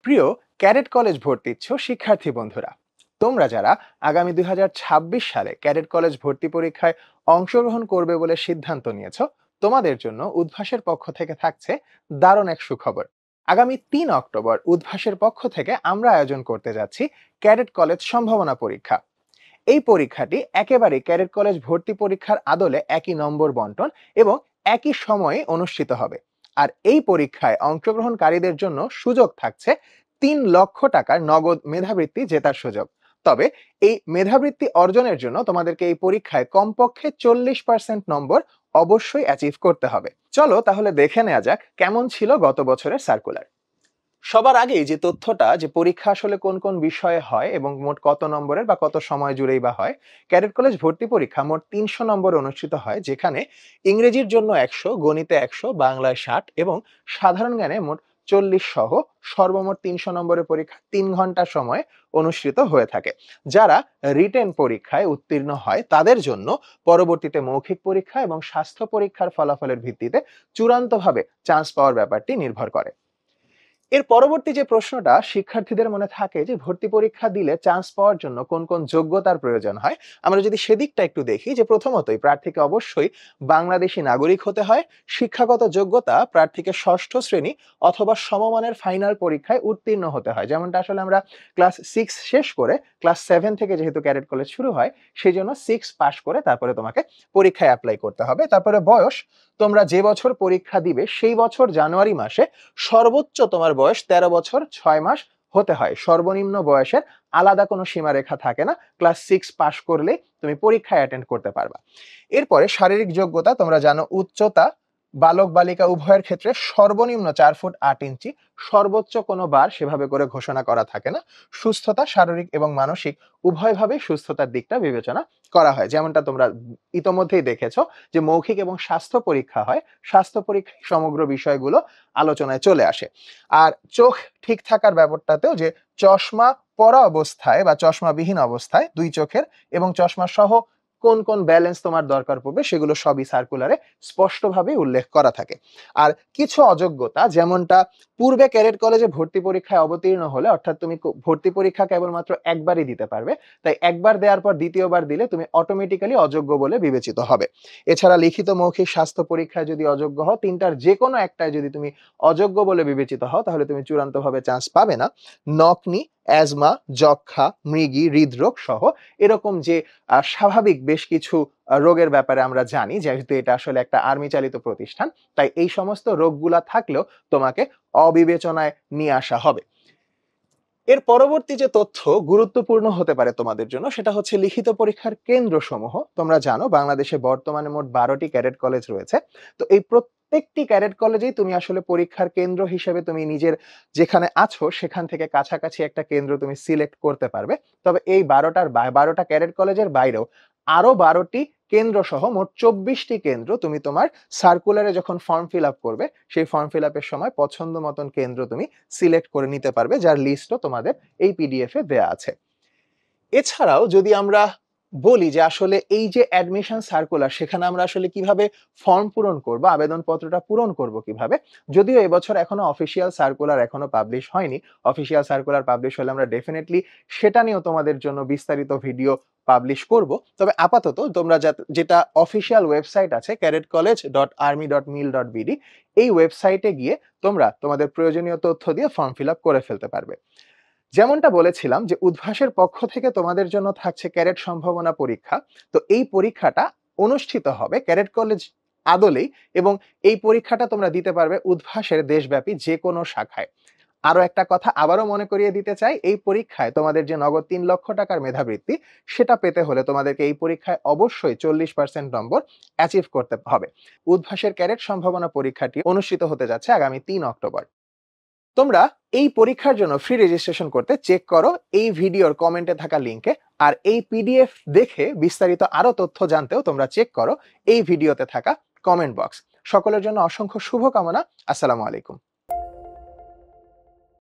প্রিয় cadet college ভর্তি ইচ্ছুক শিক্ষার্থী বন্ধুরা, তোমরা যারা আগামী 2026 সালে ক্যাডেট কলেজ ভর্তি পরীক্ষায় অংশগ্রহণ করবে বলে সিদ্ধান্ত নিয়েছো, তোমাদের জন্য উদ্ভাসের পক্ষ থেকে থাকছে দারুণ এক সুখবর। আগামী 3 অক্টোবর উদ্ভাসের পক্ষ থেকে আমরা আয়োজন করতে যাচ্ছি ক্যাডেট কলেজ সম্ভাবনা পরীক্ষা। এই পরীক্ষাটি একেবারে ক্যাডেট কলেজ ভর্তি পরীক্ষার আদলে একই নম্বর বন্টন এবং একই সময়ে অনুষ্ঠিত হবে। আর এই পরীক্ষায় অংশগ্রহণকারীদের জন্য সুযোগ থাকছে 3 লক্ষ টাকার নগদ মেধাবৃত্তি জেতার সুযোগ। তবে এই মেধাবৃত্তি অর্জনের জন্য তোমাদেরকে এই পরীক্ষায় কমপক্ষে 40% নম্বর অবশ্যই অ্যাচিভ করতে হবে। চলো তাহলে দেখে নেওয়া যাক কেমন ছিল গত বছরের সার্কুলার। সবার আগেই যে তথ্যটা যে পরীক্ষা আসলে কোন কোন বিষয়ে হয় এবং মোট কত নম্বরের বা কত সময় জুড়েই বা হয়। ক্যাডেট কলেজ ভর্তি পরীক্ষা মোট 300 নম্বর অনুষ্ঠিত হয়, যেখানে ইংরেজির জন্য 100, গণিতে 100, বাংলায় 60 এবং সাধারণ জ্ঞানে মোট 40 সহ সর্বমোট 300 নম্বরের পরীক্ষা 3 ঘন্টা সময়ে অনুষ্ঠিত হয়ে থাকে। যারা রিটেন পরীক্ষায় উত্তীর্ণ হয় তাদের জন্য পরবর্তীতে মৌখিক পরীক্ষা এবং স্বাস্থ্য পরীক্ষার ফলাফলের ভিত্তিতে চূড়ান্তভাবে চান্স পাওয়ার ব্যাপারটি নির্ভর করে। এর পরবর্তী যে প্রশ্নটা শিক্ষার্থীদের মনে থাকে যে ভর্তি পরীক্ষা দিলে চান্স পাওয়ার জন্য কোন কোন যোগ্যতার প্রয়োজন হয়, আমরা যদি সেদিকটা একটু দেখি, যে প্রথমতই প্রার্থীকে অবশ্যই বাংলাদেশি নাগরিক হতে হয়। শিক্ষাগত যোগ্যতা প্রার্থীকে ষষ্ঠ শ্রেণী অথবা সমমানের ফাইনাল পরীক্ষায় উত্তীর্ণ হতে হয়, যেমনটা আসলে আমরা ক্লাস 6 শেষ করে ক্লাস 7 থেকে যেহেতু ক্যাডেট কলেজ শুরু হয়, সেই জন্য 6 পাশ করে তারপরে তোমাকে পরীক্ষায় অ্যাপ্লাই করতে হবে। তারপরে বয়স, তোমরা যে বছর পরীক্ষা দিবে সেই বছর জানুয়ারি মাসে সর্বোচ্চ তোমার বয়স 13 বছর 6 মাস হতে হয়। সর্বনিম্ন বয়সের আলাদা কোনো সীমারেখা থাকে না, ক্লাস 6 পাশ করলে তুমি পরীক্ষায় অ্যাটেন্ড করতে পারবা। এরপরে শারীরিক যোগ্যতা, তোমরা জানো উচ্চতা বালক বালিকা উভয়ের ক্ষেত্রে সর্বনিম্ন 4 ফুট 8 ইঞ্চি, সর্বোচ্চ কোনো বার সেভাবে করে ঘোষণা করা থাকে না। সুস্থতা শারীরিক এবং মানসিক উভয়ভাবেই সুস্থতার দিকটা বিবেচনা করা হয়, যেমনটা তোমরা ইতোমধ্যেই দেখেছো যে মৌখিক এবং স্বাস্থ্য পরীক্ষা হয়, স্বাস্থ্য পরীক্ষায় সমগ্র বিষয়গুলো আলোচনায় চলে আসে। আর চোখ ঠিক থাকার ব্যাপারটাতেও, যে চশমা পরা অবস্থায় বা চশমাবিহীন অবস্থায় 2 চোখের এবং চশমা সহ কোন কোন ব্যালেন্স তোমার দরকার পড়বে সেগুলো সবই সার্কুলারে স্পষ্টভাবে উল্লেখ করা থাকে। আর কিছু অযোগ্যতা, যেমনটা পূর্বে ক্যাডেট কলেজে ভর্তি পরীক্ষায় অবতীর্ণ হলে, অর্থাৎ তুমি ভর্তি পরীক্ষা কেবলমাত্র একবারই দিতে পারবে, তাই একবার দেওয়ার পর দ্বিতীয়বার দিলে তুমি অটোমেটিক্যালি অযোগ্য বলে বিবেচিত হবে। এছাড়া লিখিত মৌখিক স্বাস্থ্য পরীক্ষায় যদি অযোগ্য হও, তিনটার যে কোনো একটায় যদি তুমি অযোগ্য বলে বিবেচিত হও, তাহলে তুমি চূড়ান্তভাবে চান্স পাবে না। নকনি, অ্যাজমা, যক্ষ্মা, মৃগী, হৃদরোগ সহ এরকম যে স্বাভাবিক বেশ কিছু রোগের ব্যাপারে আমরা জানি, যেহেতু এটা আসলে একটা আর্মি চালিত প্রতিষ্ঠান, তাই এই সমস্ত রোগগুলা থাকলেও তোমাকে অবিবেচনায় নিয়ে আসা হবে। এর পরবর্তী যে তথ্য গুরুত্বপূর্ণ হতে পারে তোমাদের জন্য, সেটা হচ্ছে লিখিত পরীক্ষার কেন্দ্রসমূহ। তোমরা জানো বাংলাদেশে বর্তমানে মোট 12টি ক্যাডেট কলেজ রয়েছে। তো এই প্রত্যেকটি ক্যাডেট কলেজেই তুমি আসলে পরীক্ষার কেন্দ্র হিসেবে তুমি নিজের যেখানে আছো সেখান থেকে কাছাকাছি একটা কেন্দ্র তুমি সিলেক্ট করতে পারবে। তবে এই 12টা ক্যাডেট কলেজের বাইরেও আরো 12টি কেন্দ্র সহ মোট 24টি কেন্দ্র তুমি তোমার সার্কুলারে যখন ফর্ম ফিল আপ করবে, সেই ফর্ম ফিল আপের সময় পছন্দ মতন কেন্দ্র তুমি সিলেক্ট করে নিতে পারবে, যার লিস্টও তোমাদের এই পিডিএফ এ দেয়া আছে। এছাড়াও যদি আমরা বলি যে আসলে এই যে অ্যাডমিশন সার্কুলার, সেখানে আমরা আসলে কিভাবে ফর্ম পূরণ করব, আবেদনপত্রটা পূরণ করব কিভাবে, যদিও এবছর এখনো অফিসিয়াল সার্কুলার এখনো পাবলিশ হয়নি। অফিসিয়াল সার্কুলার পাবলিশ হলে আমরা ডেফিনেটলি সেটা নিয়েও তোমাদের জন্য বিস্তারিত ভিডিও পাবলিশ করব। তবে আপাতত তোমরা যেটা অফিসিয়াল ওয়েবসাইট আছে cadet college.army.mil.bd, এই ওয়েবসাইটে গিয়ে তোমরা তোমাদের প্রয়োজনীয় তথ্য দিয়ে ফর্ম ফিল আপ করে ফেলতে পারবে। যেমনটা বলেছিলাম যে উদ্ভাসের পক্ষ থেকে তোমাদের জন্য থাকছে ক্যাডেট সম্ভাবনা পরীক্ষা। তো এই পরীক্ষাটা অনুষ্ঠিত হবে ক্যাডেট কলেজ আদলেই, এবং এই পরীক্ষাটা তোমরা দিতে পারবে উদ্ভাসের দেশব্যাপী যে কোনো শাখায়। আরো একটা কথা আবারও মনে করিয়ে দিতে চাই, এই পরীক্ষায় তোমাদের যে নগদ 3 লক্ষ টাকার মেধাবৃত্তি, সেটা পেতে হলে তোমাদেরকে এই পরীক্ষায় অবশ্যই 40% নম্বর অ্যাচিভ করতে হবে। উদ্ভাসের ক্যাডেট সম্ভাবনা পরীক্ষাটি অনুষ্ঠিত হতে যাচ্ছে আগামী 3 অক্টোবর। তোমরা এই পরীক্ষার জন্য ফ্রি রেজিস্ট্রেশন করতে চেক করো এই ভিডিওর কমেন্টে থাকা লিংকে। আর এই পিডিএফ দেখে বিস্তারিত আরো তথ্য জানতেও তোমরা চেক করো এই ভিডিওতে থাকা কমেন্ট বক্স। সকলের জন্য অসংখ্য শুভকামনা। আসসালামু আলাইকুম।